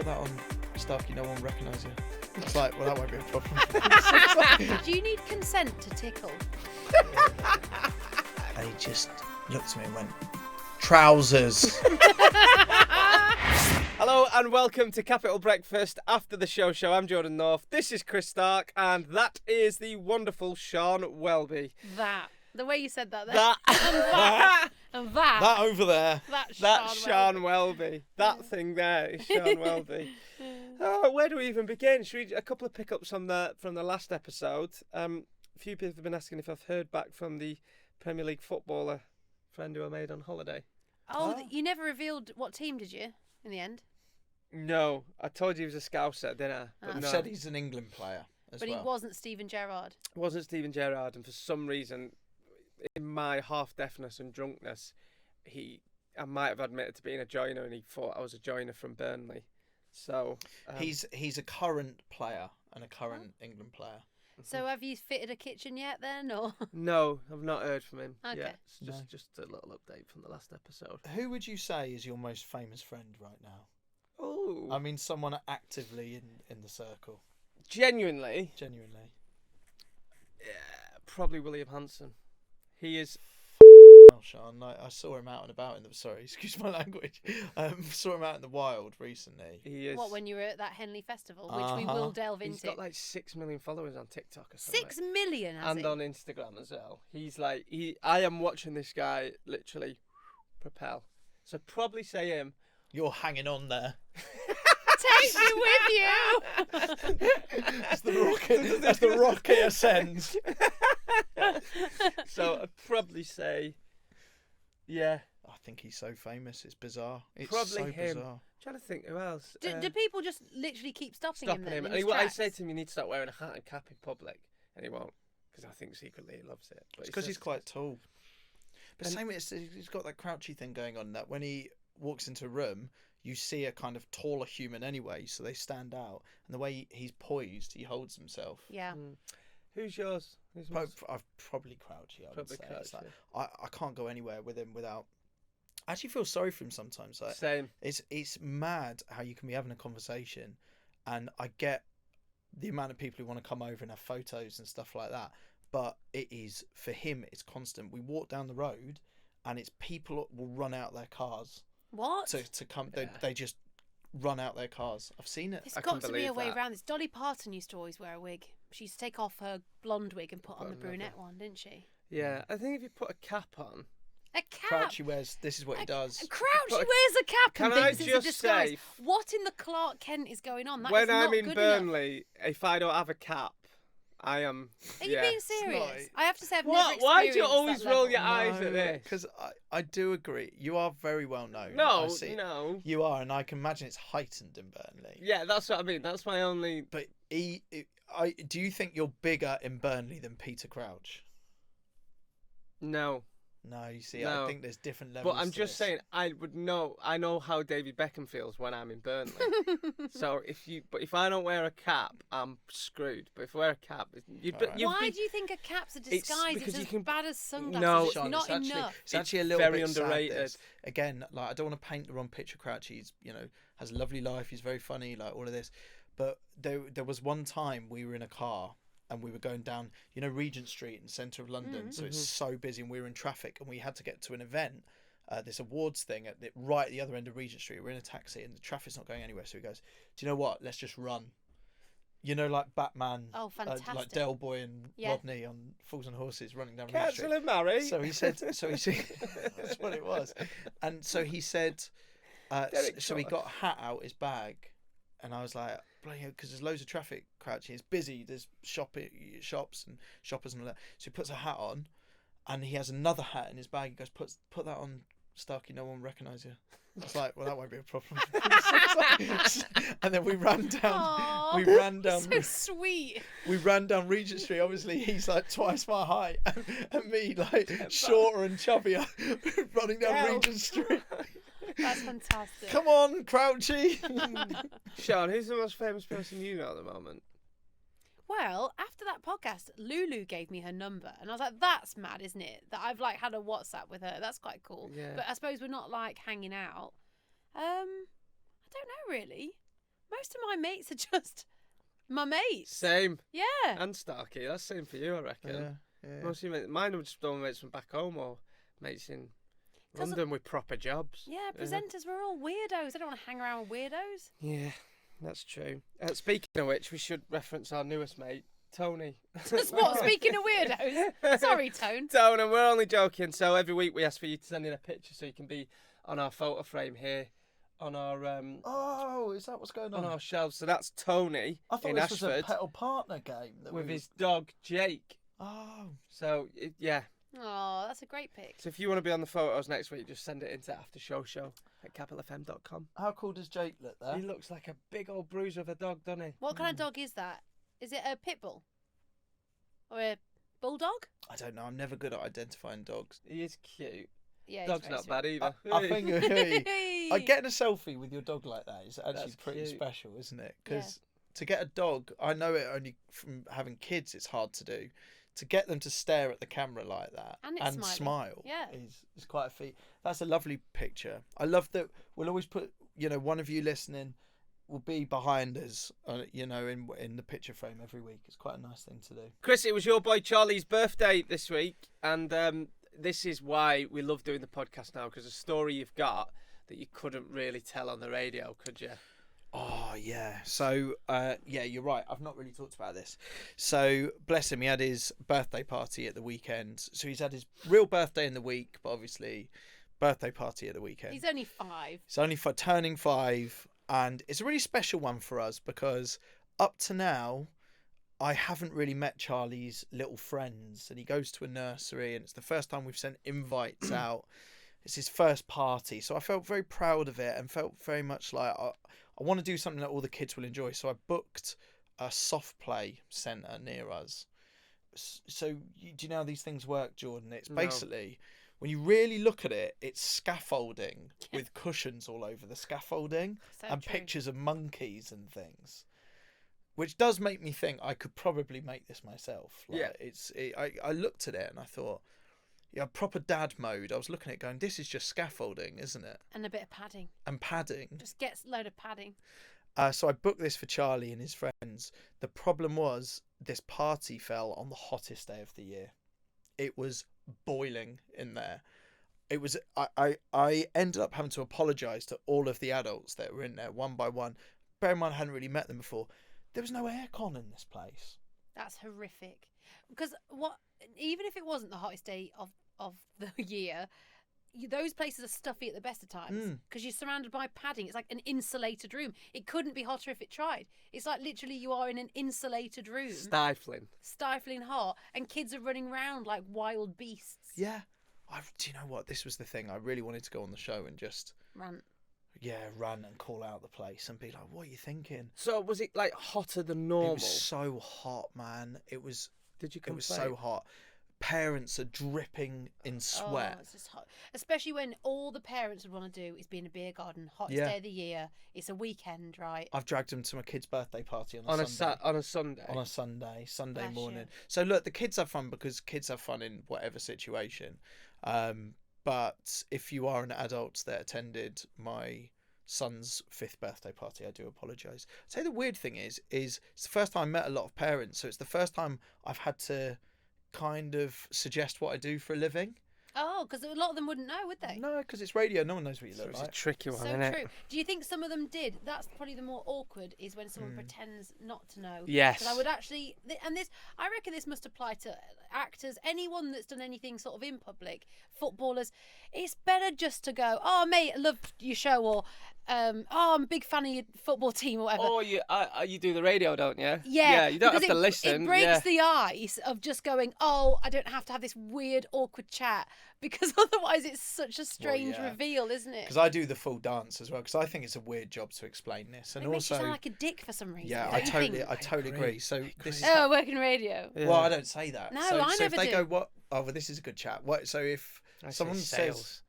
put that on stuff, no one recognise you. It's like, well, that won't be a problem. Do you need consent to tickle? And he just looked at me and went, trousers. Hello and welcome to Capital Breakfast After the Show. I'm Jordan North. This is Chris Stark, and that is the wonderful Sian Welby. The way you said that there. That That over there. That's Sian Welby. That thing there is Sian Welby. Oh, where do we even begin? Should we a couple of pickups from the last episode? A few people have been asking if I've heard back from the Premier League footballer friend who I made on holiday. Oh, you never revealed what team, did you, in the end? No, I told you he was a Scouser, didn't I? But I've said he's an England player as well. But he wasn't Steven Gerrard. It wasn't Steven Gerrard, and for some reason, in my half-deafness and drunkenness, I might have admitted to being a joiner, and he thought I was a joiner from Burnley. So he's a current player and a current England player. So have you fitted a kitchen yet then, or? No, I've not heard from him. Okay. Yet. It's just a little update from the last episode. Who would you say is your most famous friend right now? Oh, I mean, someone actively in the circle. Genuinely, Yeah, probably William Hanson. He is. Sean, I saw him out and about sorry, excuse my language. Saw him out in the wild recently. He is. What, when you were at that Henley Festival, which we will delve into? He's got like 6 million followers on TikTok or something. 6 million, has and he? on Instagram as well. He's like, I am watching this guy literally propel. So probably say him. You're hanging on there. Take me with you. As the rocket ascends. So I'd probably say, yeah. I think he's so famous. It's bizarre. It's Probably so him. bizarre. I'm trying to think who else. Do people just literally keep stopping him then? in his I tracks? say to him, you need to start wearing a hat and cap in public, and he won't, because I think secretly he loves it. But It's because he's quite tall. But same way, he's got that crouchy thing going on. That when he walks into a room, you see a kind of taller human anyway, so they stand out. And the way he's poised, he holds himself. Yeah. Who's yours? I've probably Crouchy. I would say. It's like, I can't go anywhere with him without. I actually feel sorry for him sometimes. Like, Same. It's mad how you can be having a conversation, and I get the amount of people who want to come over and have photos and stuff like that. But it is, for him, it's constant. We walk down the road, and it's people will run out their cars. What? To come, they just run out their cars. I've seen it. There's I got can to be a believe way that. around this. Dolly Parton used to always wear a wig. She used to take off her blonde wig and put on the brunette one, didn't she? Yeah, I think if you put a cap on. A cap. Crouchy wears. This is what he does. Crouchy wears a cap Can and I thinks it's a just disguise. say- What in the Clark Kent is going on? That is When not I'm in good enough. Burnley, if I don't have a cap, I am. Are you being serious? not- I have to say I've never What? experienced Why do you always that roll level. your eyes at this? Because I do agree. You are very well known. I No, see. no. You are, and I can imagine it's heightened in Burnley. Yeah, that's what I mean. That's my only. But do you think you're bigger in Burnley than Peter Crouch? No. No, you see, No. I think there's different levels. But I'm to just this. saying, I know how David Beckham feels when I'm in Burnley. So if I don't wear a cap, I'm screwed. But if I wear a cap, Why do you think a cap's a disguise? It's because as you can- bad as sunglasses. No, it's Sean, not it's enough. It's actually a little very bit sad, underrated. this. Again, like I don't want to paint the wrong picture. Crouch, he's has a lovely life. He's very funny, like all of this. But there was one time we were in a car and we were going down, Regent Street in the centre of London. So it's so busy and we were in traffic and we had to get to an event, this awards thing right at the other end of Regent Street. We're in a taxi and the traffic's not going anywhere. So he goes, "Do you know what? Let's just run." Like Batman, Oh, fantastic. like Del Boy and Yeah. Rodney on Fools and Horses running down Regent Street. Cancel and marry. So he said, that's what it was. And so he said, so he got a hat out his bag, and I was like, because there's loads of traffic crouching, it's busy, there's shops and shoppers and all that. So he puts a hat on, and he has another hat in his bag. He goes, put that on, Starky, no one will recognise you. I was like, well, that won't be a problem. And then we ran down. Aww, We ran down. So sweet. We ran down Regent Street. Obviously, he's like twice my height, and me like shorter and chubbier, running down Regent Street. That's fantastic. Come on, Crouchy. Sean, who's the most famous person you know at the moment? Well, after that podcast, Lulu gave me her number, and I was like, "That's mad, isn't it? That I've had a WhatsApp with her. That's quite cool." Yeah. But I suppose we're not hanging out. I don't know really. most of my mates are just my mates. Same. Yeah. And Starkey. That's same for you, I reckon. Yeah. Most of mine were just all mates from back home or mates in 'Cause London with proper jobs. Yeah, presenters were all weirdos. I don't want to hang around with weirdos. Yeah, that's true. Speaking of which, we should reference our newest mate, Tony. What, speaking of weirdos? Sorry, Tone. Tony, we're only joking. So every week we ask for you to send in a picture so you can be on our photo frame here on our Oh, is that what's going on? on our shelves. So that's Tony I thought in this was a Ashford pet or partner game with his dog Jake. Oh, So yeah. Oh, that's a great pic. So if you want to be on the photos next week, just send it into aftershow@capitalfm.com. how cool does Jake look there? He looks like a big old bruiser of a dog, doesn't he? What kind of dog is that? Is it a pit bull? Or a bulldog? I don't know. I'm never good at identifying dogs. He is cute. Yeah, Dog's not bad either. I think getting a selfie with your dog like that is actually That's pretty cute. special, isn't it? Because to get a dog, I know it only from having kids, it's hard to do. To get them to stare at the camera like that And smile Yeah. is quite a feat. That's a lovely picture. I love that we'll always put, one of you listening will be behind us, in the picture frame every week. It's quite a nice thing to do. Chris, it was your boy Charlie's birthday this week, and this is why we love doing the podcast now, because a story you've got that you couldn't really tell on the radio, could you? Oh, yeah. So, you're right. I've not really talked about this. So, bless him, he had his birthday party at the weekend. So, he's had his real birthday in the week, but obviously, birthday party at the weekend. He's only 5. He's only turning 5, and it's a really special one for us because up to now, I haven't really met Charlie's little friends, and he goes to a nursery, and it's the first time we've sent invites out. It's his first party, so I felt very proud of it and felt very much like I want to do something that all the kids will enjoy. So I booked a soft play centre near us. So do you know how these things work, Jordan? It's basically, when you really look at it, it's scaffolding with cushions all over the scaffolding and pictures of monkeys and things. Which does make me think I could probably make this myself. I looked at it and I thought, proper dad mode. I was looking at it going, this is just scaffolding, isn't it? And a bit of padding. And padding. Just gets a load of padding. So I booked this for Charlie and his friends. The problem was this party fell on the hottest day of the year. It was boiling in there. It was. I ended up having to apologise to all of the adults that were in there one by one. Bear in mind, I hadn't really met them before. There was no aircon in this place. That's horrific. Because even if it wasn't the hottest day of the year, those places are stuffy at the best of times because you're surrounded by padding. It's like an insulated room. It couldn't be hotter if it tried. It's like literally you are in an insulated room. Stifling hot, and kids are running around like wild beasts. Yeah. Do you know what? This was the thing. I really wanted to go on the show and just rant. Yeah, run and call out the place and be like, what are you thinking? So was it like hotter than normal? It was so hot, man. It was. Did you complain? It was so hot. Parents are dripping in sweat. Oh, it's just hot. Especially when all the parents would want to do is be in a beer garden. Hottest day of the year. It's a weekend, right? I've dragged them to my kid's birthday party on a Sunday. Sunday morning. You. So look, the kids have fun because kids have fun in whatever situation. But if you are an adult that attended my son's 5th birthday party, I do apologise. I'd say the weird thing is it's the first time I met a lot of parents, so it's the first time I've had to kind of suggest what I do for a living. Oh, because a lot of them wouldn't know, would they? No, because it's radio. No one knows what you look like. It's a tricky one, so isn't true. it? Do you think some of them did? That's probably the more awkward is when someone pretends not to know. Yes. Because I would actually, and this, I reckon this must apply to actors, anyone that's done anything sort of in public, footballers. It's better just to go, oh mate, I love your show, or oh, I'm a big fan of your football team, or whatever. Or you do the radio, don't you? Yeah, you don't have to listen. It breaks the ice of just going, oh, I don't have to have this weird, awkward chat, because otherwise it's such a strange reveal, isn't it? Because I do the full dance as well, because I think it's a weird job to explain this, and it also makes you sound like a dick for some reason. Yeah, I totally agree. So this is I work in radio. well, I don't say that. No, so I never if they do. go, what? Oh, well, this is a good chat. What? So if someone says,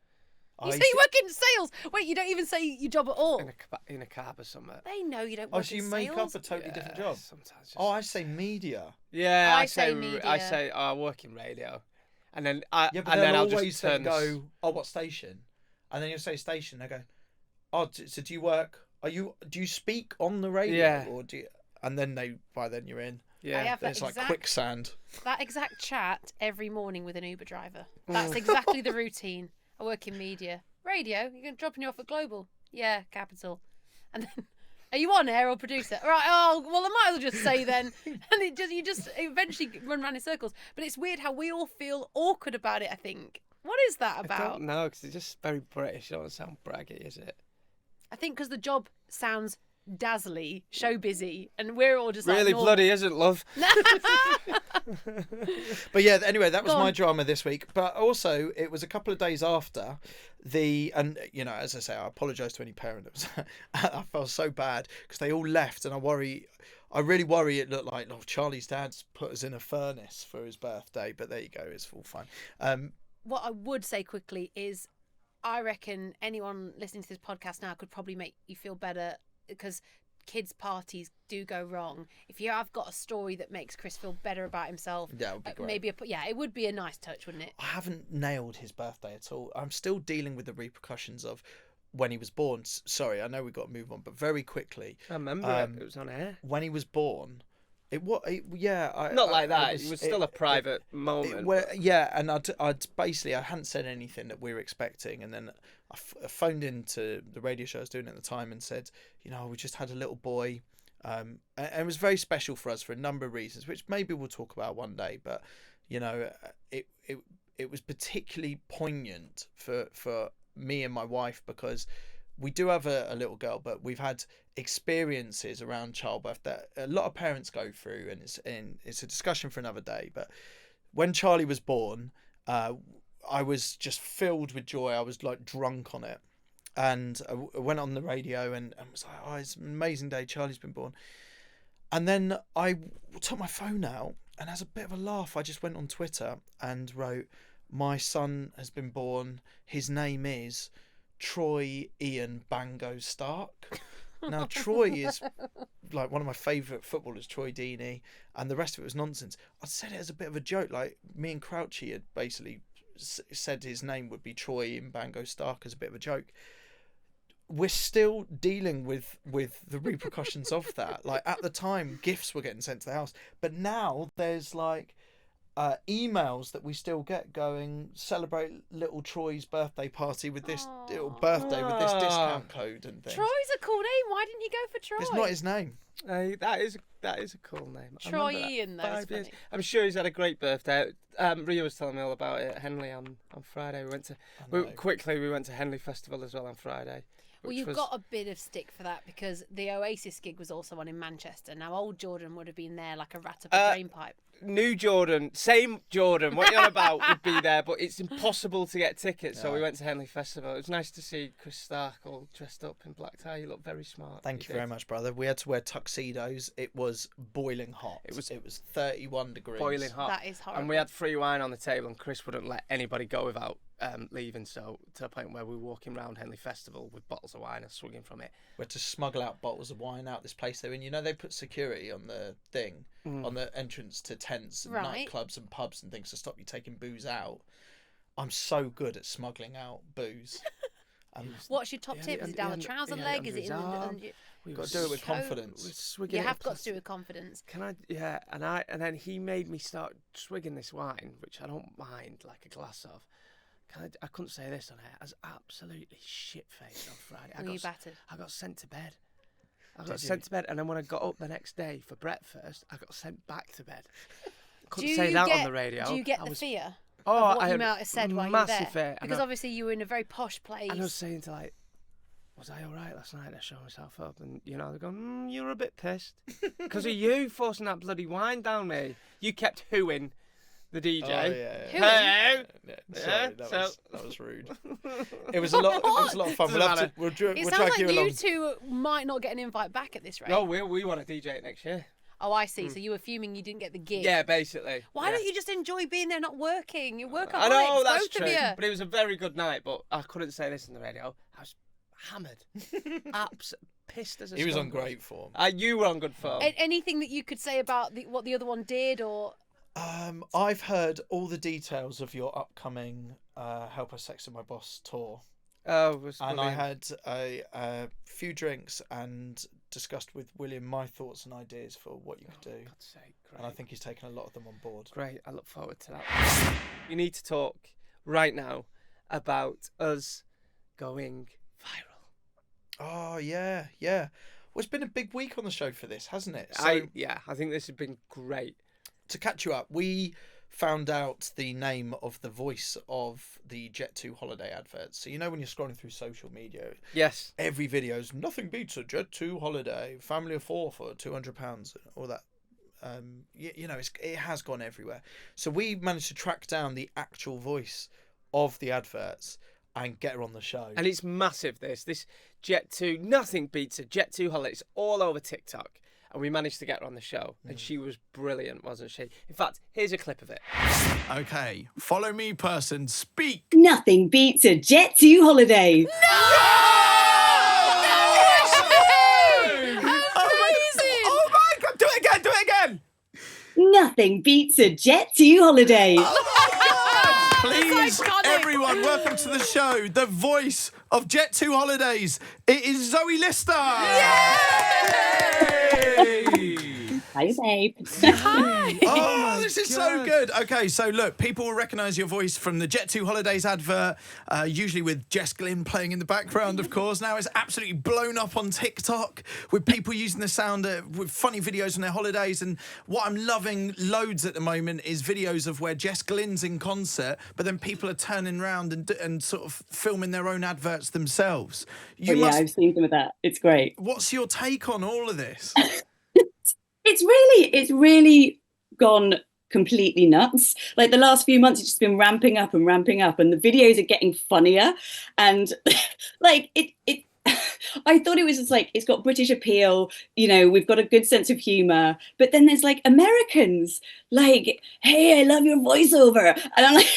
You say you work in sales. Wait, you don't even say your job at all. In a cab or something. They know you don't work in so you sales. make up a totally different job. Sometimes. Just... Oh, I say media. Yeah, I say media. I say I work in radio, and then But and then then I'll always just then go, oh, what station? And then you'll say station. They go, oh, so do you work Do you speak on the radio? Yeah. Or do you, and then by then you're in. Yeah. I have that It's like quicksand. That exact chat every morning with an Uber driver. That's exactly the routine. I work in media. Radio, you're going to dropping you off at Global. Yeah, Capital. And then, are you on air or producer? Right, oh, well, I might as well just say then. And you just eventually run around in circles. But it's weird how we all feel awkward about it, I think. What is that about? I don't know, because it's just very British. It doesn't sound braggy, is it? I think because the job sounds dazzly, show busy, and we're all just really like, bloody isn't, love. But yeah, anyway, that was Go my on. drama this week. But also, it was a couple of days after and as I say, I apologise to any parent that was. I felt so bad because they all left, and I really worry it looked like Charlie's dad's put us in a furnace for his birthday. But there you go, it's all fine. What I would say quickly is, I reckon anyone listening to this podcast now could probably make you feel better, because kids' parties do go wrong. If you have got a story that makes Chris feel better about himself, That would be great. maybe it would be a nice touch, wouldn't it? I haven't nailed his birthday at all. I'm still dealing with the repercussions of when he was born. Sorry, I know we've got to move on, but very quickly. I remember it was on air. When he was born, Not like that. It was still a private moment. And I hadn't said anything that we were expecting, and then I phoned into the radio show I was doing at the time and said, we just had a little boy, and it was very special for us for a number of reasons, which maybe we'll talk about one day. But it was particularly poignant for me and my wife, because we do have a little girl, but we've had experiences around childbirth that a lot of parents go through, and it's a discussion for another day. But when Charlie was born, I was just filled with joy. I was like drunk on it, and I went on the radio and was like, "Oh, it's an amazing day. Charlie's been born." And then I took my phone out, and as a bit of a laugh, I just went on Twitter and wrote, "My son has been born. His name is Troy Ian Bango Stark." Now, Troy is like one of my favourite footballers, Troy Deeney, and the rest of it was nonsense. I said it as a bit of a joke, like me and Crouchy had basically said his name would be Troy Ian Bango Stark as a bit of a joke. We're still dealing with the repercussions of that. Like, at the time, gifts were getting sent to the house, but now there's like emails that we still get going, celebrate little Troy's birthday party with this little birthday with this discount code and things. Troy's a cool name. Why didn't you go for Troy? It's not his name. That is a cool name. Troy Ian, though. 5 years. I'm sure he's had a great birthday. Ria was telling me all about it at Henley on Friday. We went to Henley Festival as well on Friday. Well, you've got a bit of stick for that, because the Oasis gig was also on in Manchester. Now, old Jordan would have been there like a rat up a drain pipe. New Jordan, same Jordan, what you're on about, would be there, but it's impossible to get tickets, so we went to Henley Festival. It was nice to see Chris Stark all dressed up in black tie. You look very smart. Thank you very much, brother. We had to wear tuxedos. It was boiling hot. It was 31 degrees. Boiling hot. That is horrible. And we had free wine on the table, and Chris wouldn't let anybody go without leaving, so to the point where we were walking around Henley Festival with bottles of wine and swinging from it. We had to smuggle out bottles of wine out this place they're in. They put security on the thing, on the entrance to tents and nightclubs and pubs and things to stop you taking booze out. I'm so good at smuggling out booze. What's your top tip? Is it down the trouser leg? Is it in the... We've got to do it with confidence. You have got to do it with confidence. Can I? Yeah, and then he made me start swigging this wine, which I don't mind, like a glass of. I couldn't say this on air. I was absolutely shit-faced on Friday. Were you battered? I got sent to bed. Sent to bed, and then when I got up the next day for breakfast, I got sent back to bed. Couldn't say that on the radio. Do you get the fear? Oh, of what you might have said while you were there? Fear. Because obviously you were in a very posh place. And I was saying to was I all right last night? I showed myself up, and they're going, you were a bit pissed because of you forcing that bloody wine down me. You kept hooing the DJ. Oh, yeah. Hello. Sorry, that was rude. It was a lot of fun. We'll it sounds drag like you you along. two might not get an invite back at this rate. No, we want to DJ it next year. Oh, I see. So you were fuming you didn't get the gig. Yeah, basically. Why don't you just enjoy being there, not working? You work I know, that's both true. of you. But it was a very good night, but I couldn't say this on the radio. I was hammered. Pissed as a He was on skunk. great form. You were on good form. Anything that you could say about what the other one did, or... I've heard all the details of your upcoming Help Us Sex and My Boss tour. Oh, it was and brilliant. I had a few drinks and discussed with William my thoughts and ideas for what you could do. God's sake, great. And I think he's taken a lot of them on board. Great, I look forward to that. We need to talk right now about us going viral. Oh, yeah. Well, it's been a big week on the show for this, hasn't it? So, I think this has been great. to catch you up, we found out the name of the voice of the Jet2 holiday adverts. So, you know, when you're scrolling through social media, Yes. every video's nothing beats a Jet2 holiday, family of 4 for £200, all that. You know, it has gone everywhere. So we managed to track down the actual voice of the adverts and get her on the show. And it's massive, this Jet2, nothing beats a Jet2 holiday. It's all over TikTok. And we managed to get her on the show. And she was brilliant, wasn't she? In fact, here's a clip of it. Okay, follow me, person, speak. Nothing beats a Jet2 holiday. Oh my God, do it again. Nothing beats a Jet2 holiday. Please, everyone, welcome to the show, the voice of Jet2 Holidays. It is Zoe Lister. Hi, babe. Hi. Oh, this is so good. Okay, so look, people will recognise your voice from the Jet2 Holidays advert, usually with Jess Glynn playing in the background, of course. Now it's absolutely blown up on TikTok with people using the sound with funny videos on their holidays. And what I'm loving loads at the moment is videos of where Jess Glynn's in concert, but then people are turning around and sort of filming their own adverts themselves. I've seen some of that. It's great. What's your take on all of this? It's really gone completely nuts. Like the last few months, it's just been ramping up, and the videos are getting funnier. And like it I thought it was just like, it's got British appeal, you know, we've got a good sense of humour, but then there's like Americans like, hey, I love your voiceover, and I'm like,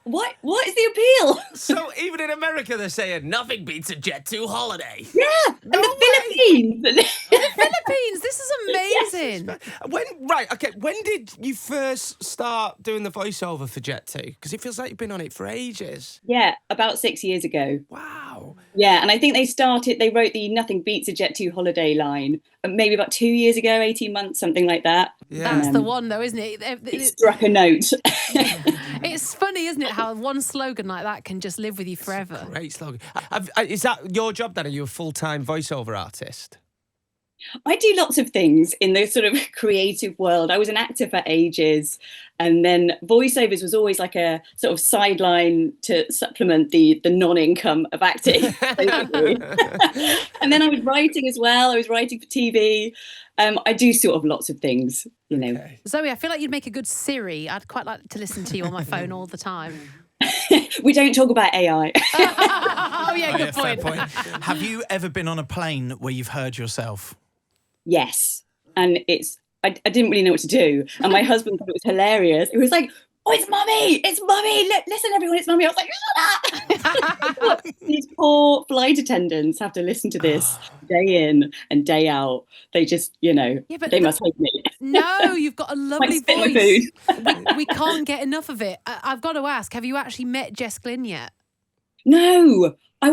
what is the appeal? So even in America, they're saying nothing beats a Jet2 holiday. Yeah, and the Philippines. Philippines, this is amazing. When did you first start doing the voiceover for Jet2? Because it feels like you've been on it for ages. Yeah, about 6 years ago. Wow. Yeah, and I think they wrote the Nothing Beats a Jet2 holiday line maybe about 2 years ago, 18 months, something like that. Yeah. That's the one, though, isn't it? It struck a note. It's funny, isn't it, how one slogan like that can just live with you forever. Great slogan. Is that your job then? Are you a full-time voiceover artist? I do lots of things in the sort of creative world. I was an actor for ages, and then voiceovers was always like a sort of sideline to supplement the non-income of acting. And then I was writing as well. I was writing for TV. I do sort of lots of things, you know. Okay. Zoe, I feel like you'd make a good Siri. I'd quite like to listen to you on my phone all the time. We don't talk about AI. Oh, yeah, good fair point. Have you ever been on a plane where you've heard yourself? Yes, and I didn't really know what to do, and my husband thought it was hilarious. It was like, oh, it's mummy, listen everyone, it's mummy. I was like, shut up. These poor flight attendants have to listen to this day in and day out. They just, you know, they must hate me. No, you've got a lovely spit my voice. food. We can't get enough of it. I've got to ask, have you actually met Jess Glynn yet? No, I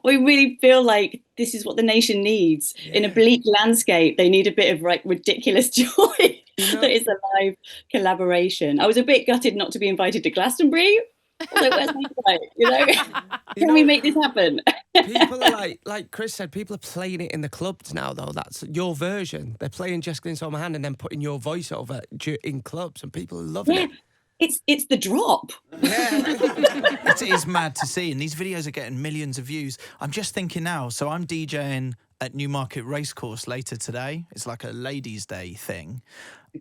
really feel like this is what the nation needs. In a bleak landscape, they need a bit of like ridiculous joy. That is a live collaboration. I was a bit gutted not to be invited to Glastonbury. So where's my flight? You know, can we make this happen? People are like Chris said, people are playing it in the clubs now, though. That's your version. They're playing Jess Glynn's On My Hand and then putting your voice over in clubs, and people are loving it. It's the drop. Yeah. It is mad to see, and these videos are getting millions of views. I'm just thinking now, so I'm DJing at Newmarket Racecourse later today. It's like a ladies' day thing.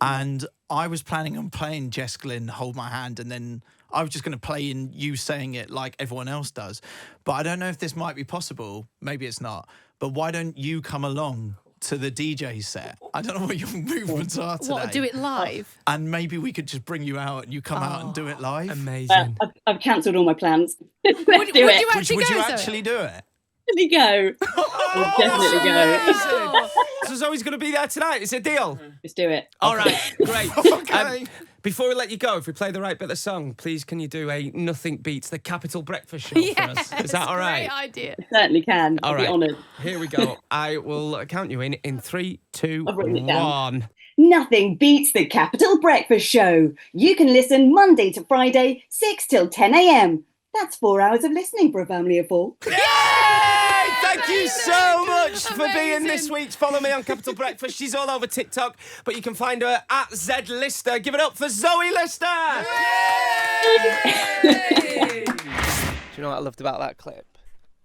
And I was planning on playing Jess Glynn, Hold My Hand, and then I was just going to play in you saying it like everyone else does. But I don't know if this might be possible. Maybe it's not. But why don't you come along to the DJ set? I don't know what your movements are today. What, do it live? And maybe we could just bring you out and you come out and do it live. Amazing. I've cancelled all my plans. Let's do Would you it. actually Would go, you Zoe? actually do it? Let me go. I'll definitely go. So Zoe's going to be there tonight. It's a deal. Let's do it. All right, great. Okay. Before we let you go, if we play the right bit of the song, please can you do a Nothing Beats the Capital Breakfast Show for us? Is that all right? Great idea. Certainly can. All I'll right. be honoured. Here we go. I will count you in 3, 2, I've written it down. 1. Nothing beats the Capital Breakfast Show. You can listen Monday to Friday, 6 till 10 a.m. That's 4 hours of listening for a family of 4. Yay! Thank you so much for being this week's Follow Me on Capital Breakfast. She's all over TikTok, but you can find her at Z Lister. Give it up for Zoe Lister! Yay! Do you know what I loved about that clip?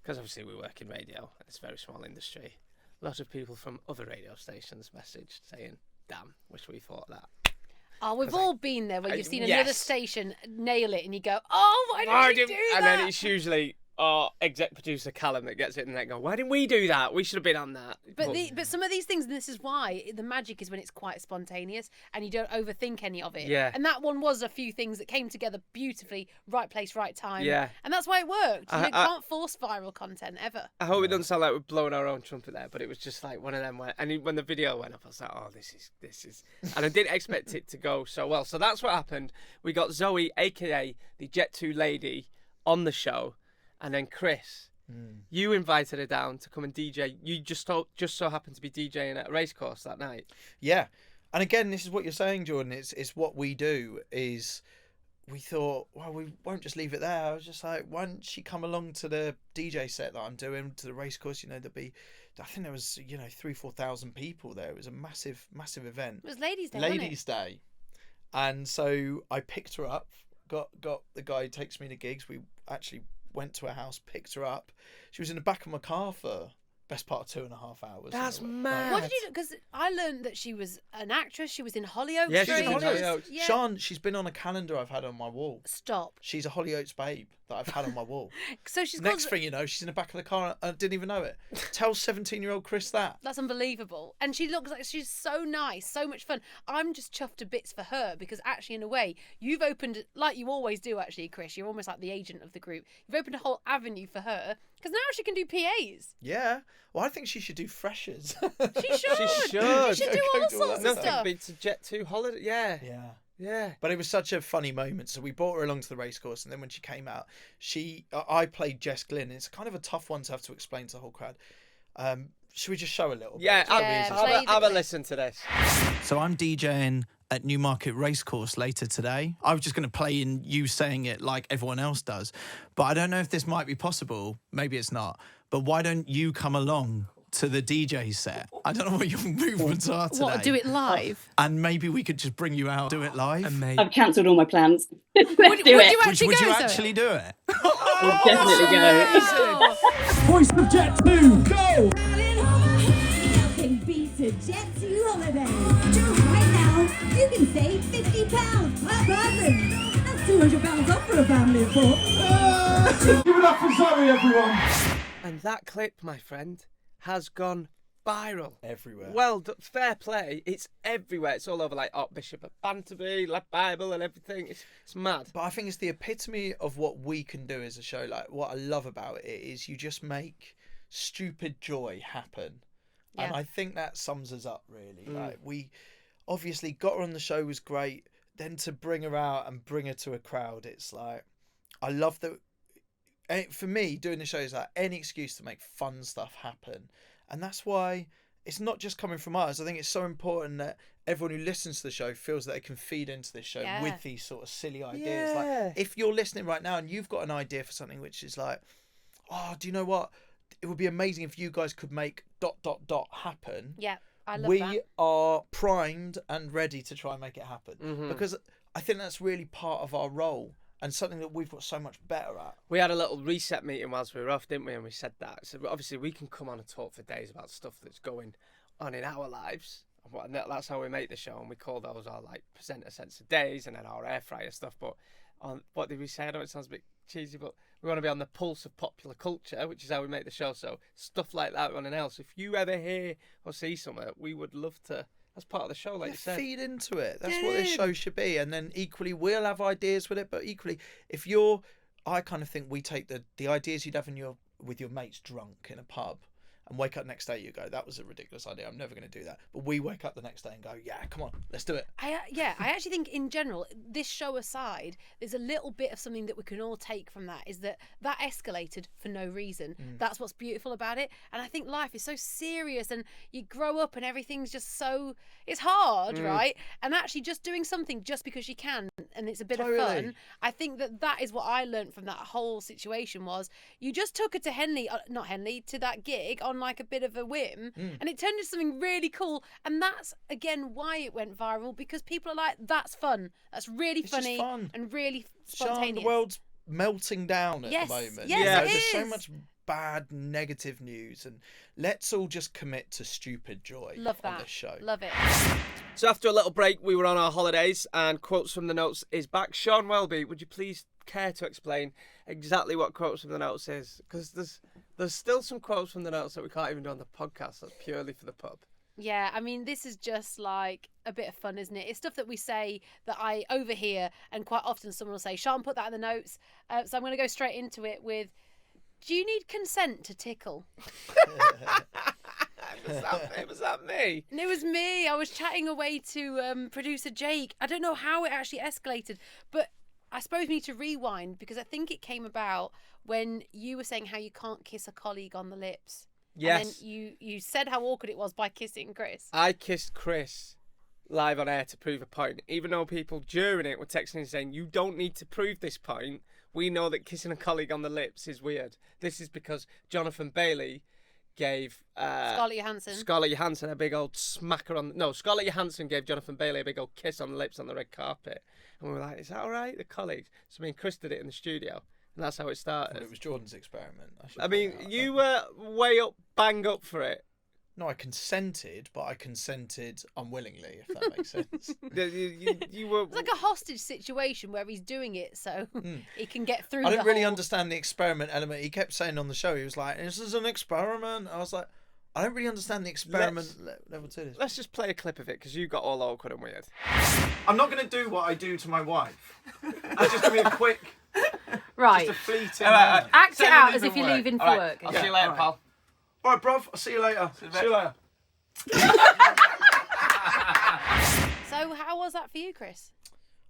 Because obviously we work in radio, it's a very small industry. A lot of people from other radio stations messaged saying, damn, wish we thought that. Oh, we've all been there where you've seen yes. another station nail it and you go, oh, why did you do that? And then it's usually our exec producer Callum that gets it and they go, why didn't we do that? We should have been on that. But some of these things, and this is why, the magic is when it's quite spontaneous and you don't overthink any of it. Yeah. And that one was a few things that came together beautifully, right place, right time. Yeah. And that's why it worked. You can't force viral content ever. I hope it doesn't sound like we're blowing our own trumpet there, but it was just like one of them where, and when the video went up, I was like, oh, this is, and I didn't expect it to go so well. So that's what happened. We got Zoe, aka the Jet 2 lady, on the show, and then Chris, you invited her down to come and DJ. You just so happened to be DJing at a racecourse that night. Yeah. And again, this is what you're saying, Jordan. It's what we do is we thought, well, we won't just leave it there. I was just like, why don't she come along to the DJ set that I'm doing, to the racecourse? You know, I think there was, 3,000-4,000 people there. It was a massive, massive event. It was Ladies' Day, Ladies' Day. And so I picked her up, got the guy who takes me to gigs. We actually went to her house, picked her up. She was in the back of my car for best part of 2.5 hours. That's mad. What did you do? Because I learned that she was an actress. She was in Hollyoaks. Yeah, she's in Hollyoaks. Yeah. Sean, she's been on a calendar I've had on my wall. Stop. She's a Hollyoaks babe that I've had on my wall. So she's Next thing you know, she's in the back of the car and I didn't even know it. Tell 17-year-old Chris that. That's unbelievable. And she looks like she's so nice, so much fun. I'm just chuffed to bits for her because actually, in a way, you've opened, like you always do actually, Chris, you're almost like the agent of the group. You've opened a whole avenue for her because now she can do PAs. Yeah. Well, I think she should do freshers. She should. She should. She should do all sorts of Nothing stuff. beats a Jet 2 holiday. Yeah. Yeah. Yeah. But it was such a funny moment. So we brought her along to the racecourse, and then when she came out, I played Jess Glynn. It's kind of a tough one to have to explain to the whole crowd. Should we just show a little bit? Yeah, Yeah, have a listen to this. So I'm DJing at Newmarket Racecourse later today. I was just going to play in you saying it like everyone else does, but I don't know if this might be possible. Maybe it's not. But why don't you come along to the DJ set? I don't know what your movements are today. What, do it live? And maybe we could just bring you out, do it live. Amazing. I've cancelled all my plans. Let's do Would it. you actually Would go, you Zoe? actually do it? We'll definitely go. Voice of Jet 2, go! Nothing beats a Jet 2 holiday. Right now, you can save £50 per person. That's £200 off for a family of 4. Give it up for Zoe, everyone! And that clip, my friend, has gone viral. Everywhere. Well, fair play. It's everywhere. It's all over like Bishop of Banterby, like Bible and everything. It's mad. But I think it's the epitome of what we can do as a show. Like, what I love about it is you just make stupid joy happen. Yeah. And I think that sums us up, really. Like, we obviously got her on the show was great. Then to bring her out and bring her to a crowd, it's like, I love that. For me, doing the show is like any excuse to make fun stuff happen. And that's why it's not just coming from us. I think it's so important that everyone who listens to the show feels that they can feed into this show Yeah. with these sort of silly ideas. Yeah. Like, if you're listening right now and you've got an idea for something which is like, oh, do you know what? It would be amazing if you guys could make ... happen. Yeah, I love We that. are primed and ready to try and make it happen. Mm-hmm. Because I think that's really part of our role and something that we've got so much better at. We had a little reset meeting whilst we were off, didn't we? And we said that. So obviously we can come on and talk for days about stuff that's going on in our lives. And that's how we make the show. And we call those our like presenter sense of days and then our air fryer stuff. But on what did we say? I know it sounds a bit cheesy, but we want to be on the pulse of popular culture, which is how we make the show. So stuff like that, anyone else. If you ever hear or see something, we would love to. That's part of the show, like you said. Feed into it. That's what this show should be. And then equally, we'll have ideas with it. But equally, if you're, I kind of think we take the ideas you'd have with your mates drunk in a pub, and wake up next day, you go, that was a ridiculous idea. I'm never going to do that. But we wake up the next day and go, yeah, come on, let's do it. I actually think in general, this show aside, there's a little bit of something that we can all take from that, is that escalated for no reason. That's what's beautiful about it. And I think life is so serious, and you grow up and everything's just so, it's hard, right? And actually just doing something just because you can, and it's a bit of fun. I think that is what I learned from that whole situation, was you just took it to to that gig on like a bit of a whim, and it turned into something really cool. And that's again why it went viral, because people are like, that's fun, that's really funny fun. And really Sean, spontaneous. the world's melting down at the moment. There's so much bad negative news, and let's all just commit to stupid joy. Love that. On this show. Love it. So after a little break, we were on our holidays, and Quotes from the Notes is back. Sian Welby, would you please care to explain exactly what Quotes from the Notes is? Because there's still some Quotes from the Notes that we can't even do on the podcast. That's purely for the pub. Yeah, I mean, this is just like a bit of fun, isn't it? It's stuff that we say that I overhear, and quite often someone will say, Sian, put that in the notes. So I'm going to go straight into it with, do you need consent to tickle? Was that me? And it was me. I was chatting away to producer Jake. I don't know how it actually escalated, but I suppose we need to rewind, because I think it came about when you were saying how you can't kiss a colleague on the lips. Yes. And then you said how awkward it was by kissing Chris. I kissed Chris live on air to prove a point, even though people during it were texting and saying, you don't need to prove this point. We know that kissing a colleague on the lips is weird. This is because Jonathan Bailey gave Scarlett Hanson a big old smacker on... No, Scarlett Hanson gave Jonathan Bailey a big old kiss on the lips on the red carpet. And we were like, is that all right? The colleagues. So me and Chris did it in the studio. And that's how it started. Well, it was Jordan's experiment. I mean, you were way up, bang up for it. No, I consented, but I consented unwillingly, if that makes sense. you were... It's like a hostage situation where he's doing it so he can get through. I didn't really understand the experiment element. He kept saying on the show, he was like, this is an experiment. I was like, I don't really understand the experiment level to this. Let's just play a clip of it, because you got all awkward and weird. I'm not going to do what I do to my wife. It's just going to be a quick... Right. Just a fleeting... Act it out as if you're leaving for work. I'll see you later, pal. All right, bruv. I'll see you later. See you later. So how was that for you, Chris?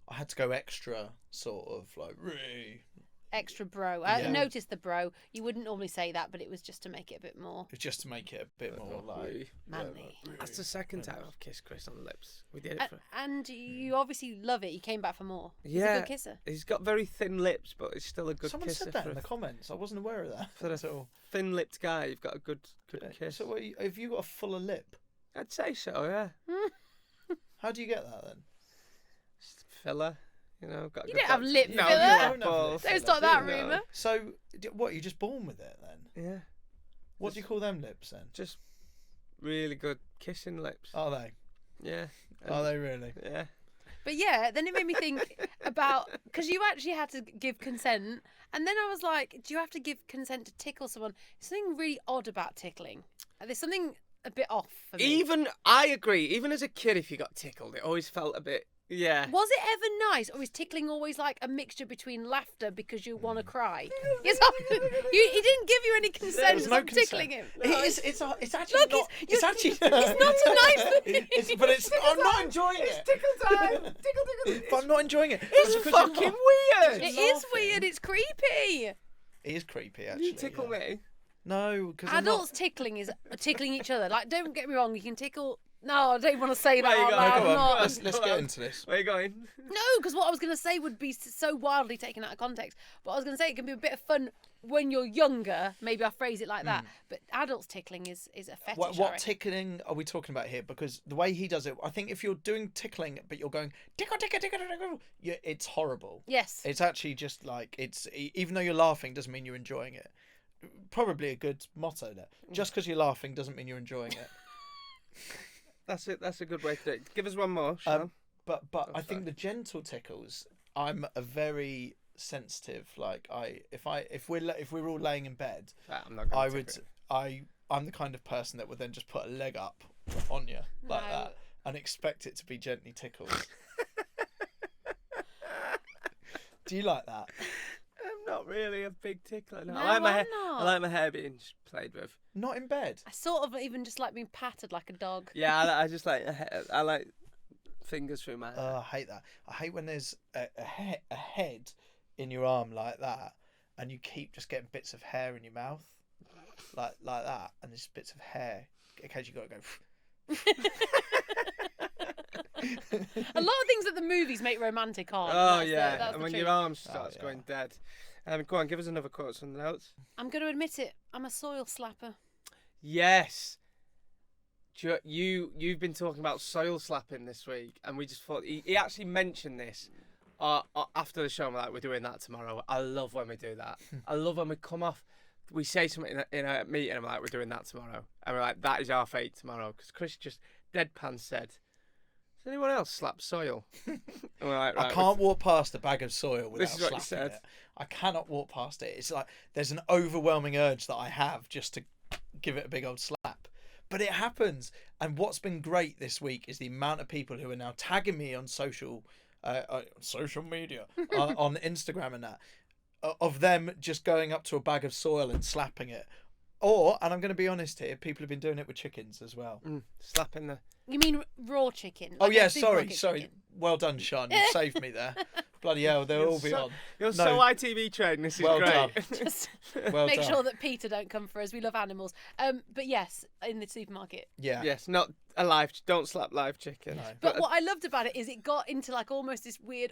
I had to go extra, sort of, like, really... Extra bro. I noticed the bro. You wouldn't normally say that, but it was just to make it a bit more... It's just to make it a bit more, like... manly. That's the second time I've kissed Chris on the lips. We did it for... And you obviously love it. You came back for more. Yeah. He's a good kisser. He's got very thin lips, but he's still a good Someone kisser. said that in the comments. I wasn't aware of that. For a thin-lipped guy, you've got a good kiss. So have you got a fuller lip? I'd say so, yeah. How do you get that, then? Just filler. You know, got You don't have lip no, filler. you have balls. Don't start that No. rumour. So, what, you're just born with it, then? Yeah. What do you call them lips, then? Just really good kissing lips. Are they? Yeah. Are they really? Yeah. But yeah, then it made me think about, because you actually had to give consent, and then I was like, do you have to give consent to tickle someone? There's something really odd about tickling. There's something a bit off for me. I agree. Even as a kid, if you got tickled, it always felt a bit... Yeah. Was it ever nice, or is tickling always like a mixture between laughter because you want to cry? He didn't give you any consent no on tickling him. It's actually Look, not. It's actually. It's not a nice thing. But I'm not enjoying it. Tickle time. Tickle. But I'm not enjoying it. It's fucking weird. It is weird. It's creepy. It is creepy, actually. You tickle me. No, because Adults tickling is tickling each other. Like, don't get me wrong, you can tickle. No, I don't want to say that Where you out going? loud. Go I'm on, not. let's get into this. Where are you going? No, because what I was going to say would be so wildly taken out of context. But I was going to say it can be a bit of fun when you're younger. Maybe I'll phrase it like that. But adults tickling is a fetish. What tickling are we talking about here? Because the way he does it, I think if you're doing tickling, but you're going tickle, tickle, tickle, tickle, it's horrible. Yes. It's actually just like, even though you're laughing doesn't mean you're enjoying it. Probably a good motto there. Just because you're laughing doesn't mean you're enjoying it. That's it. That's a good way to do it. Give us one more, Sean. But I think the gentle tickles, I'm a very sensitive. Like if we're all laying in bed, I'm not gonna I'm the kind of person that would then just put a leg up on you like that and expect it to be gently tickled. Do you like that? not really a big tickler. No, No, I like my I'm hair. not. I like my hair being played with. Not in bed. I sort of even just like being patted like a dog. Yeah, I just like I like fingers through my hair. I hate that. I hate when there's a head in your arm like that, and you keep just getting bits of hair in your mouth, like that, and there's bits of hair. Occasionally, you got to go. A lot of things that the movies make romantic aren't. Oh and yeah, that's and the when truth. your arm starts yeah. going dead. Go on, give us another quote, something else. I'm going to admit it. I'm a soil slapper. Yes. You've been talking about soil slapping this week, and we just thought he actually mentioned this after the show. I'm like, we're doing that tomorrow. I love when we do that. I love when we come off. We say something in a meeting, and I'm like, we're doing that tomorrow, and we're like, that is our fate tomorrow. Because Chris just deadpan said, "Does anyone else slap soil?" And we're like, I right, can't walk past a bag of soil without This is what he slapping said. it. I cannot walk past it. It's like there's an overwhelming urge that I have just to give it a big old slap. But it happens. And what's been great this week is the amount of people who are now tagging me on social media, on Instagram and that, of them just going up to a bag of soil and slapping it. And I'm going to be honest here, people have been doing it with chickens as well. slapping the. You mean raw chicken? Oh Like yeah, a supermarket sorry. chicken? Well done, Sean. You saved me there. Bloody hell, they'll all be on. You're No. so ITV trained. This is Well great. done. Just Well make done. sure that Peter don't come for us. We love animals. But yes, in the supermarket. Yeah. Yes, not a live. Don't slap live chicken. No. But what I loved about it is it got into like almost this weird,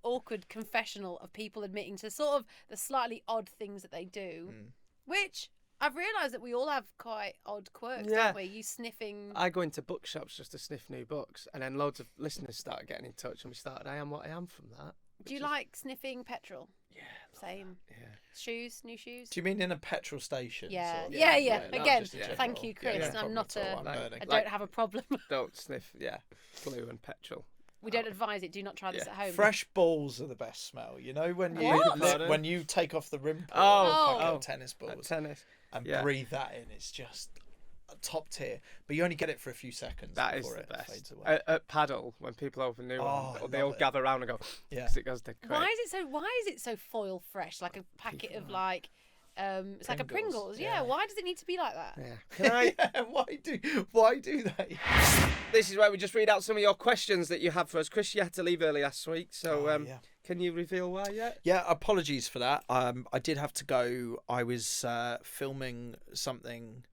awkward confessional of people admitting to sort of the slightly odd things that they do, which I've realised that we all have quite odd quirks, Yeah. don't we? You sniffing. I go into bookshops just to sniff new books, and then loads of listeners started getting in touch, and we started. I am what I am from that. Do you like sniffing petrol? Yeah. Same. Yeah. Shoes, new shoes. Do you mean in a petrol station? Yeah, sort of? yeah. not Again, just in general. thank you, Chris. no I'm problem not at all. a- I'm Like- learning. I don't Like- have a problem. Don't sniff. Yeah. Glue and petrol. We don't advise it. Do not try this Yeah. at home. Fresh balls are the best smell. You know when you What? when you take off the rim Oh. packet Oh. of tennis At balls tennis. and yeah. breathe that in, it's just a top tier. But you only get it for a few seconds That is before the it best. fades away. At paddle, when people open new Oh, ones, they love all it. gather around and go. Yeah. 'cause it goes dead quick. Why is it so foil fresh? Like a packet of like, it's like a Pringles, Pringles. yeah. Yeah. Why does it need to be like that? Yeah. Can I? Yeah, why do they? This is where we just read out some of your questions that you have for us. Chris, you had to leave early last week, so Yeah. can you reveal why yet? Yeah, apologies for that. I did have to go. I was filming something.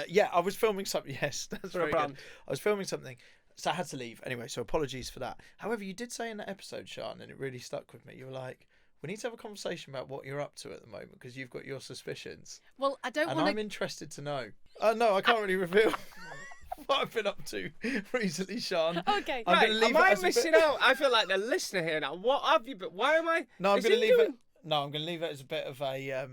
Yeah, I was filming something. Yes, that's For a very good. brand. I was filming something, so I had to leave anyway. So apologies for that. However, you did say in that episode, Sean, and it really stuck with me. You were like, "We need to have a conversation about what you're up to at the moment because you've got your suspicions, Well, I don't and want I'm to. interested to know." No, I can't really reveal what I've been up to recently, Sean. Okay. I'm Right, gonna leave am it I as a bit- missing out? I feel like the listener here now. What have you? But why am I? No, I'm is going to he leave doing- it. No, I'm going to leave it as a bit of a.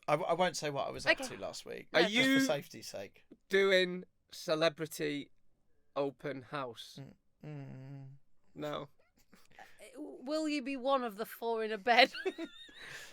I won't say what I was up Okay. to last week. Are just you- for safety's sake? Doing celebrity open house? Mm. No. Will you be one of the four in a bed?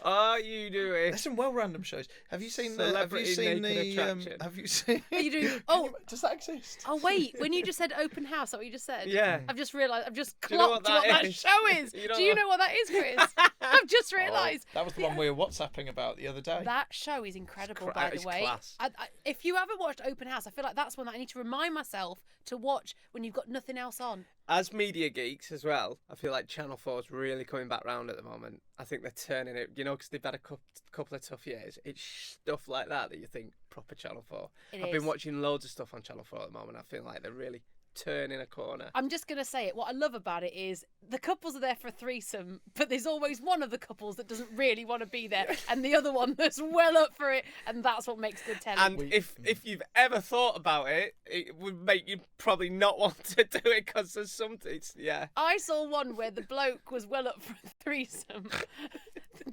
Are you doing? There's some well random shows. Have you seen the? Celebrity naked attraction. Have you seen? Are you doing? Oh, does that exist? oh wait. When you just said open house, that what you just said? Yeah. I've just realised. I've just Do you know clocked what what that that is? show is. You know Do you what- know what that is, Chris? I've just realised. That was the one we were WhatsApping about the other day. That show is incredible, by the it's way. class. If you haven't watched Open House, I feel like that's one that I need to remind myself to watch when you've got nothing else on. As media geeks as well, I feel like Channel 4 is really coming back round at the moment. I think they're turning it, because they've had a couple of tough years. It's stuff like that you think proper Channel 4. It I've is. been watching loads of stuff on Channel 4 at the moment. I feel like they're really turning a corner. I'm just going to say it. What I love about it is the couples are there for a threesome, but there's always one of the couples that doesn't really want to be there and the other one that's well up for it, and that's what makes good telly. And if you've ever thought about it, it would make you probably not want to do it because there's something. Yeah. I saw one where the bloke was well up for a threesome,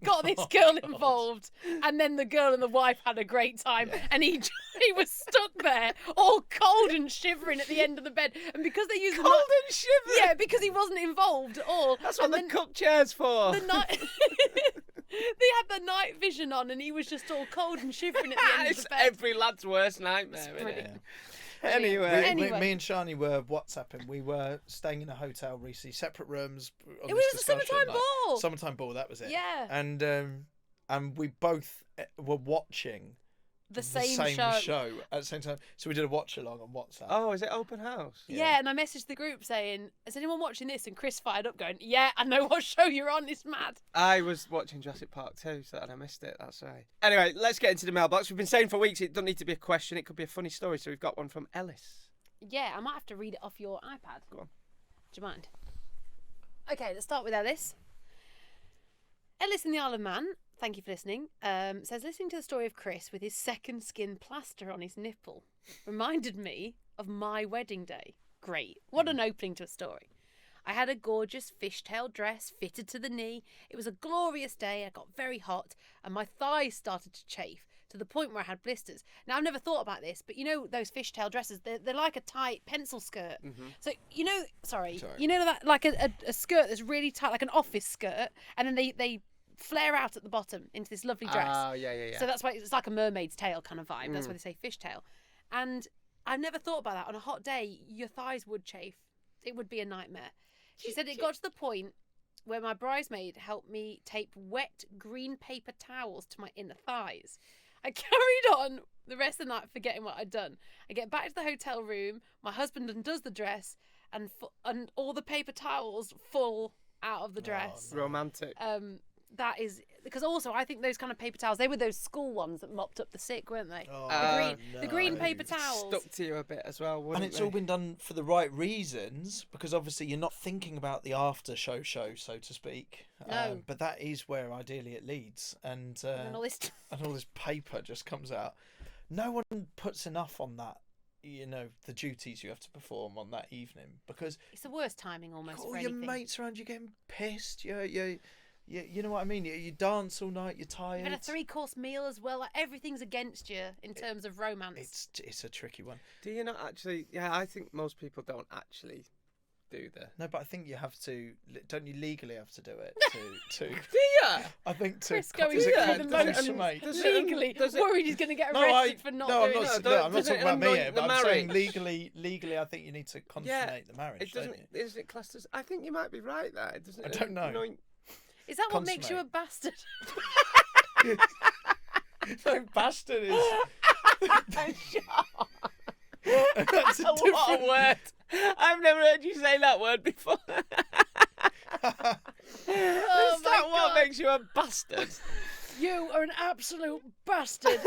got this girl involved, and then the girl and the wife had a great time, and he was stuck there, all cold and shivering at the end of the bed, and because they used Cold and shivering. yeah, because he wasn't involved at all. That's what and the then cup chair's for. the night. They had the night vision on, and he was just all cold and shivering at the end of It's the bed. every lad's worst nightmare. It's Isn't it? brilliant. Anyway. Me and Shani were WhatsApping. We were staying in a hotel recently, separate rooms. It was the summertime ball. Summertime ball, that was it. Yeah. And we both were watching the same show at the same time. So we did a watch along on WhatsApp. Oh, is it open house? Yeah, and I messaged the group saying, "Is anyone watching this?" And Chris fired up, going, "Yeah, I know what show you're on. It's mad." I was watching Jurassic Park too, and I missed it. That's right. Anyway, let's get into the mailbox. We've been saying for weeks it doesn't need to be a question; it could be a funny story. So we've got one from Ellis. Yeah, I might have to read it off your iPad. Go on. Do you mind? Okay, let's start with Ellis. Ellis in the Isle of Man, thank you for listening, says, listening to the story of Chris with his second skin plaster on his nipple reminded me of my wedding day. Great. What an opening to a story. I had a gorgeous fishtail dress fitted to the knee. It was a glorious day. I got very hot and my thighs started to chafe to the point where I had blisters. Now, I've never thought about this, but you know those fishtail dresses, they're like a tight pencil skirt. Mm-hmm. So, you know that like a skirt that's really tight, like an office skirt, and then they flare out at the bottom into this lovely dress. Oh, yeah. So that's why it's like a mermaid's tail kind of vibe. That's why they say fishtail. And I've never thought about that. On a hot day, your thighs would chafe. It would be a nightmare. She said it got to the point where my bridesmaid helped me tape wet green paper towels to my inner thighs. I carried on the rest of the night forgetting what I'd done. I get back to the hotel room, my husband undoes the dress, and all the paper towels fall out of the dress. Oh, no. Romantic. That is because also I think those kind of paper towels, they were those school ones that mopped up the sick, weren't they? Oh, the green paper towels stuck to you a bit as well, wouldn't and it's they? all been done for the right reasons, because obviously you're not thinking about the after show, so to speak. No. But that is where ideally it leads, and all this paper just comes out. No one puts enough on that. You know, the duties you have to perform on that evening, because it's the worst timing almost. All for your anything. mates around you getting pissed. You know what I mean? You dance all night, you're tired. You've had a 3-course meal as well. Like, everything's against you in terms of romance. It's a tricky one. Do you not actually... Yeah, I think most people don't actually do the... No, but I think you have to... Don't you legally have to do it? To Do you? I think to... Chris going is it through the consummate? motions. Legally. Worried he's going to get arrested for not doing it. I'm not talking about me here, but I'm saying marriage? legally, I think you need to consummate the marriage. It doesn't... Isn't it classed as... I think you might be right there. It doesn't... I don't know. Is that what makes you a bastard? No, bastard is... That's a what a word. I've never heard you say that word before. Is that what makes you a bastard? You are an absolute bastard.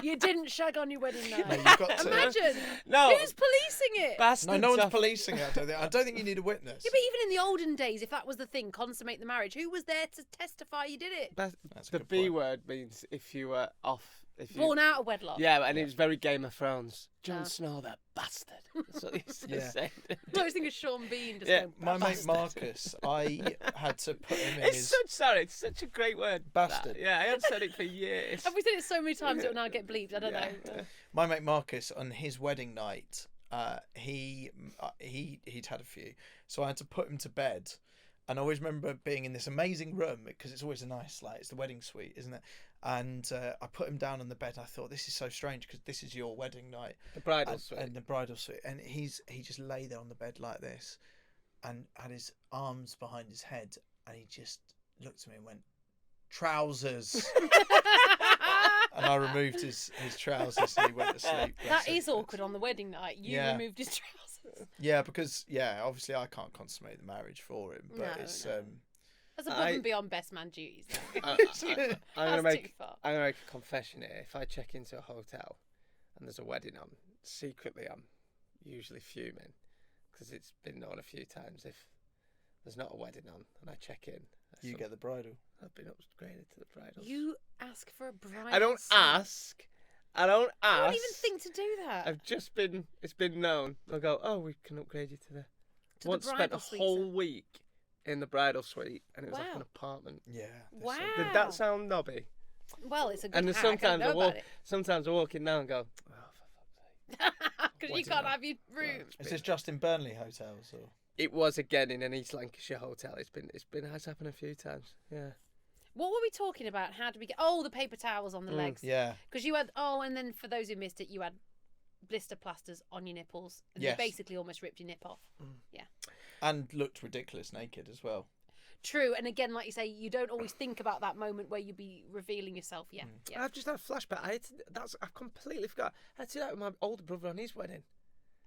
You didn't shag on your wedding night. No, you've got to... Imagine. No. Who's policing it? Bastards. No one's policing it. I don't think you need a witness. Yeah, but even in the olden days, if that was the thing, consummate the marriage, who was there to testify you did it? The B word means if you were off... Born out of wedlock. Yeah, and it was very Game of Thrones. Jon Snow, that bastard. That's what he said. I always think of Sean Bean. Just going, my mate Marcus, I had to put him in it's such a great word. Bastard. Yeah, I have said it for years. Have we said it so many times it will now get bleeped? I don't know. My mate Marcus, on his wedding night, he'd had a few, so I had to put him to bed. And I always remember being in this amazing room, because it's always a nice, like, it's the wedding suite, isn't it? And I put him down on the bed. I thought, this is so strange, because this is your wedding night. The bridal suite. And the bridal suite. And he just lay there on the bed like this and had his arms behind his head. And he just looked at me and went, trousers. And I removed his trousers and he went to sleep. That is awkward on the wedding night. You removed his trousers. Yeah, because obviously I can't consummate the marriage for him, but it's that's above and beyond best man duties. I'm gonna make a confession here. If I check into a hotel and there's a wedding on, secretly I'm usually fuming, because it's been known a few times if there's not a wedding on and I check in. You get the bridal. I've been upgraded to the bridal. You ask for a bridal. I don't ask. I don't even think to do that. It's been known. They'll go, oh, we can upgrade you to the... Once spent a whole week in the bridal suite, and it was like an apartment. Yeah. Wow. Did that sound knobby? Well, it's a good And then hack. sometimes I walk in now and go, oh, for fuck's sake. Because you can't have your room. Is this just in Burnley hotels? Or? It was again in an East Lancashire hotel. It's happened a few times. Yeah. What were we talking about? How did we get... Oh, the paper towels on the legs. Yeah. Because you had... Oh, and then for those who missed it, you had blister plasters on your nipples, and Yes. they basically almost ripped your nip off. Yeah. And looked ridiculous naked as well. True, and again, like you say, you don't always think about that moment where you'd be revealing yourself. Yeah, yeah. I've just had a flashback. I've completely forgot. I had to do that with my older brother on his wedding.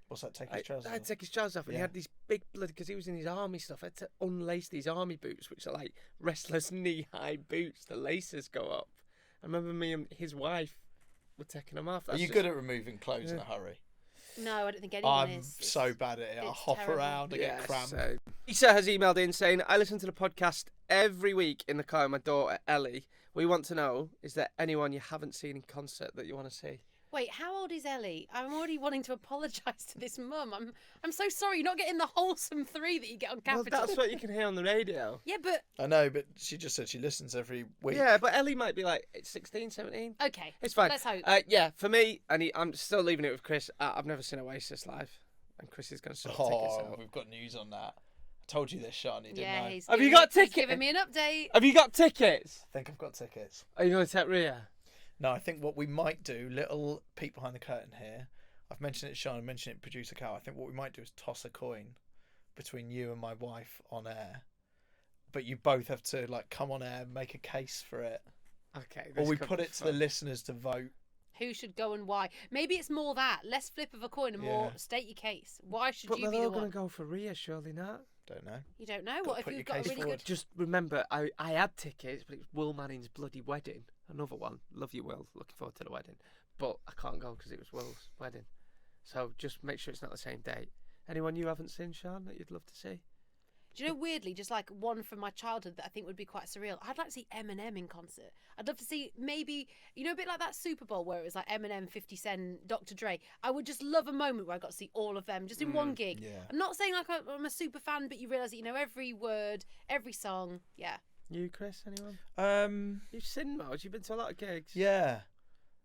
What's that? Take his trousers I had off? to take his trousers off, and he Yeah. had these big blood because he was in his army stuff. I had to unlace these army boots, which are like wrestlers' knee-high boots. The laces go up. I remember me and his wife were taking them off. Are you good at removing clothes in a hurry? No, I don't think anyone I'm is. so bad at it. I it's hop terrible. around, I get cramp. So. Lisa has emailed in saying, I listen to the podcast every week in the car with my daughter Ellie. We want to know, is there anyone you haven't seen in concert that you want to see? Wait, how old is Ellie? I'm already wanting to apologise to this mum. I'm so sorry. You're not getting the wholesome 3 that you get on Well, Capital. that's what you can hear on the radio. Yeah, but I know, but she just said she listens every week. Yeah, but Ellie might be like 16, 17. okay. It's fine. Let's hope. Yeah, for me, and I'm still leaving it with Chris. I've never seen Oasis live, and Chris is going to sort tickets Oh, out. we've got news on that. I told you this, Shani, didn't Yeah, I? he's Have you giving got me- he's tickets? giving me an update. Have you got tickets? I think I've got tickets. Are you going to take Ria? No, I think what we might do, little peek behind the curtain here. I've mentioned it, Sean, I mentioned it, producer Cal. I think what we might do is toss a coin between you and my wife on air. But you both have to like come on air, make a case for it. Okay. Or this we could put be it to fun. the listeners to vote. Who should go and why? Maybe it's more that. Less flip of a coin and more Yeah. state your case. Why should But you be they're the all going one? to go for Ria, surely not. Don't know. You don't know. Gotta What if put you've your got a case really forward. good... Just remember, I had tickets, but it was Will Manning's bloody wedding. Another one. Love you, Will. Looking forward to the wedding. But I can't go because it was Will's wedding. So just make sure it's not the same date. Anyone you haven't seen, Sean, that you'd love to see? Do you know, weirdly, just like one from my childhood that I think would be quite surreal? I'd like to see Eminem in concert. I'd love to see maybe, you know, a bit like that Super Bowl where it was like Eminem, 50 Cent, Dr. Dre. I would just love a moment where I got to see all of them just in one gig. yeah. I'm not saying like I'm a super fan, but you realise that you know every word, every song. Yeah. You, Chris, anyone? You've seen most. You've been to a lot of gigs. Yeah.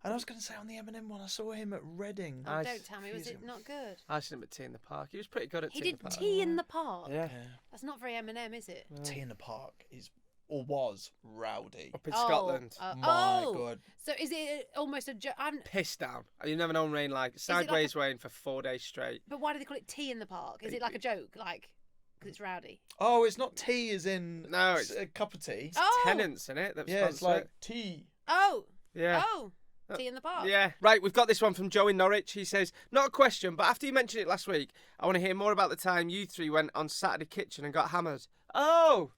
And I was going to say on the Eminem one, I saw him at Reading. Oh, I don't tell me, was it not good? I seen him at Tea in the Park. He was pretty good at He Tea in did the Park. Tea in the Park. Yeah. That's not very Eminem, is it? Tea in the Park is, or was, rowdy. Up in Scotland. My God. So is it almost a joke? Pissed down. You've never known rain like sideways rain for 4 days straight. But why do they call it Tea in the Park? Is it like a joke? Like, because it's rowdy? Oh, it's not tea as in No, it's a cup of tea. Oh. Tenants in it. That Yeah, it's sponsor like it. tea. Oh. Yeah. Oh. Tea in the Park. Yeah. Right, we've got this one from Joe in Norwich. He says, not a question, but after you mentioned it last week, I want to hear more about the time you three went on Saturday Kitchen and got hammered. Oh.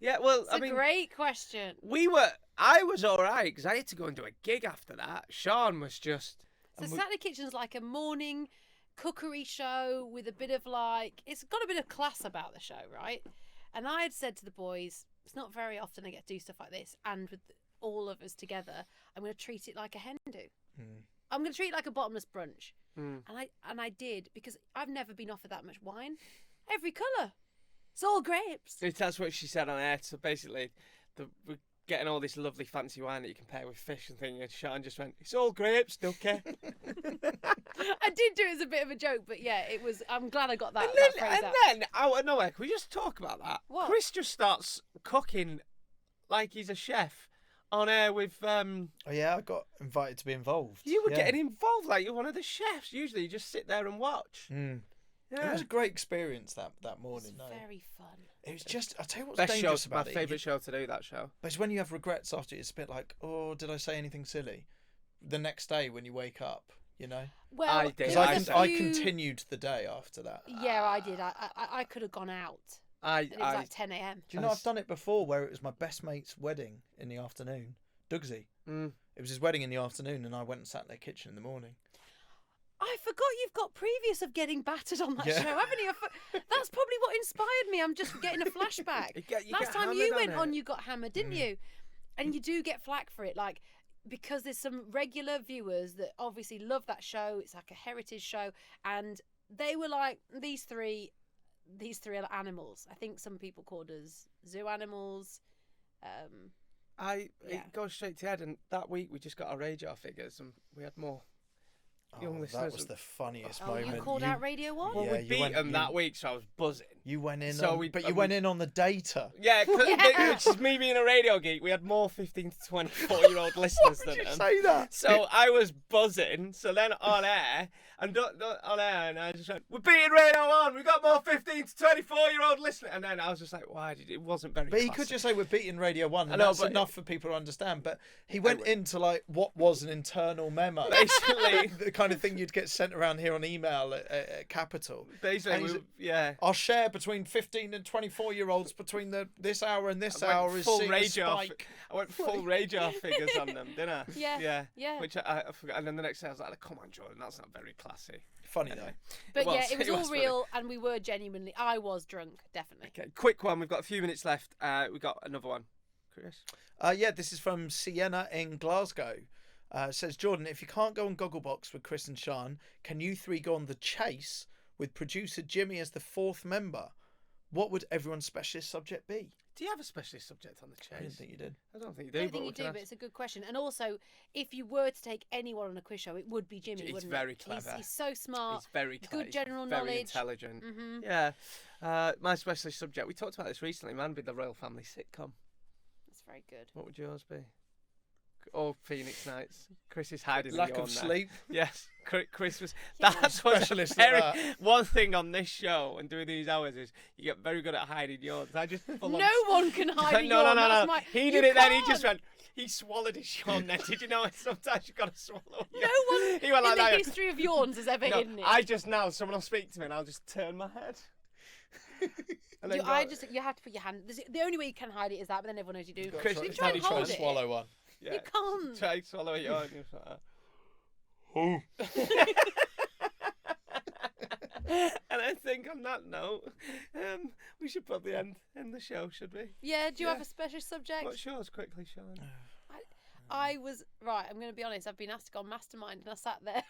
Yeah, well, It's a great question. I was all right because I had to go and do a gig after that. Sean was just... So Saturday Kitchen's like a morning cookery show with a bit of like, it's got a bit of class about the show, right? And I had said to the boys, it's not very often I get to do stuff like this, and with all of us together, I'm going to treat it like a hen do. I'm going to treat it like a bottomless brunch. And I did, because I've never been offered that much wine. Every colour. It's all grapes. That's what she said on air. So basically, we're getting all this lovely fancy wine that you can pair with fish and things, and Sean just went, it's all grapes, ducky. I did do it as a bit of a joke, but yeah, it was. I'm glad I got that, And that phrase then, out. and then, out of nowhere, can we just talk about that? What? Chris just starts cooking like he's a chef on air with... Oh, yeah, I got invited to be involved. You were Yeah. getting involved like you're one of the chefs. Usually you just sit there and watch. It Yeah. was a great experience that It was morning. though. very fun. It was just, I'll tell you what's Best show, dangerous my about it. favourite show to do, that show. But it's when you have regrets after, it's a bit like, oh, did I say anything silly? The next day when you wake up, you know? Well, I did. it Because was a I few- continued the day after that. Yeah, I did. I could have gone out. And it was like 10 a.m. Do you know, I've done it before where it was my best mate's wedding in the afternoon. Dugsy. It was his wedding in the afternoon and I went and sat in their kitchen in the morning. I forgot you've got previous of getting battered on that Yeah. show, haven't you? That's probably what inspired me. I'm just getting a flashback. You Last get time hammered you on went it. on, you got hammered, didn't you? And you do get flack for it, like, because there's some regular viewers that obviously love that show. It's like a heritage show, and they were like, these three are animals. I think some people called us zoo animals. It Yeah. goes straight to head, and that week we just got our age figures, and we had more young That listeners. was the funniest Oh, moment. you called out Radio 1? Well, Yeah, we you beat went- them you- that week, so I was buzzing. You went in, So on, we- but you and went we- in on the data. Yeah, which is me being a radio geek. We had more 15 to 24-year-old listeners than them. Say that. So I was buzzing. So then on air, and I just went, "We're beating Radio 1. We've got more 15 to 24-year-old listeners." And then I was just like, "Why did it wasn't very?" But he classy. could just say we're beating Radio 1, and I know, that's but- enough for people to understand. But he went into like what was an internal memo. Basically. The kind of thing you'd get sent around here on email at Capital. Basically, yeah. Our share between 15 and 24-year-olds between this hour and this I hour went is full seeing a rage off. spike. I went full rage off figures on them, didn't I? Yeah, yeah. Which I forgot. And then the next day I was like, "Come on, Jordan, that's not very classy." Funny Anyway. But was, yeah, it was all funny. real, and we were genuinely. I was drunk, definitely. Okay, quick one. We've got a few minutes left. We got another one. Chris. Yeah, this is from Sienna in Glasgow. Says, Jordan, if you can't go on Gogglebox with Chris and Sian, can you three go on The Chase with producer Jimmy as the fourth member? What would everyone's specialist subject be? Do you have a specialist subject on the Chase? I didn't think you did. I don't think you I do. don't but think we you can do, ask. but it's a good question. And also, if you were to take anyone on a quiz show, it would be Jimmy, He's wouldn't very it? clever. He's so smart. He's very clever. Good general very knowledge. intelligent. Mhm. Yeah. My specialist subject. We talked about this recently. Man, be the royal family sitcom. That's very good. What would yours be? Or Phoenix Nights. Chris is hiding. Lack the yawn of there. sleep. Yes, Chris was. Yeah. That's what's Specialist at very, that. one thing on this show and doing these hours is you get very good at hiding yawns. I just full No one can hide a no, yawn. no, That's no. my- He You did it then. He just can't. went. He swallowed his yawn. Then did you know? Sometimes you got to swallow. No one He went in like the that. history of yawns has ever No, hidden it. I just now someone will speak to me and I'll just turn my head. And then You, go- you have to put your hand. The only way you can hide it is that, but then everyone knows you do. Chris, You it's try only and hold try it. Swallow one. yeah, You can't. try to swallow a yawn. You're just like that. And I think on that note, we should probably end the show, should we? Yeah. Do you Yeah. have a special subject? What's yours, quickly, Sean? I was right. I'm going to be honest. I've been asked to go on Mastermind, and I sat there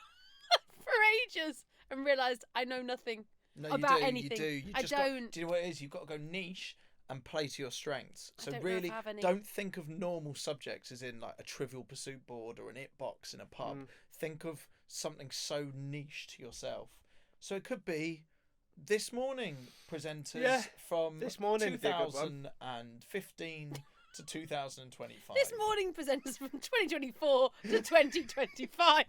for ages and realised I know nothing. No, About you do. anything. You do. You I just don't. do you know what it is? You've got to go niche and play to your strengths. I So don't know if really, I have any. don't think of normal subjects as in like a Trivial Pursuit board or an Ep8 in a pub. Think of something so niche to yourself. So it could be this morning presenters Yeah, from this morning would be a good one. 2015 to 2025. This morning presents from 2024 to 2025.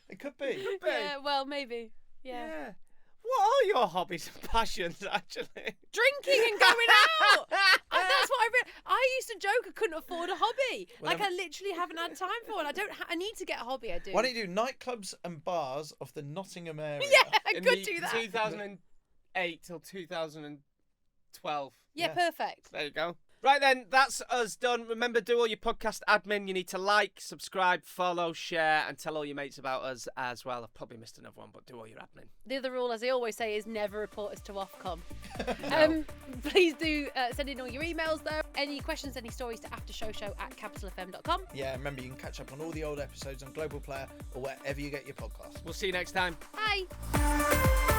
It could be. Yeah, well, maybe. Yeah. What are your hobbies and passions, actually? Drinking and going out. And that's what I used to joke I couldn't afford a hobby. Well, I literally haven't had time for one. I need to get a hobby. I do. Why don't you do nightclubs and bars of the Nottingham area? Yeah, I In could the do that. 2008 till 2012. Yeah, Yeah. perfect. There you go. Right then, that's us done. Remember, do all your podcast admin. You need to like, subscribe, follow, share, and tell all your mates about us as well. I've probably missed another one, but do all your admin. The other rule, as I always say, is never report us to Ofcom. Please do send in all your emails, though. Any questions, any stories to aftershowshow@capitalfm.com. Yeah, remember you can catch up on all the old episodes on Global Player or wherever you get your podcasts. We'll see you next time. Bye.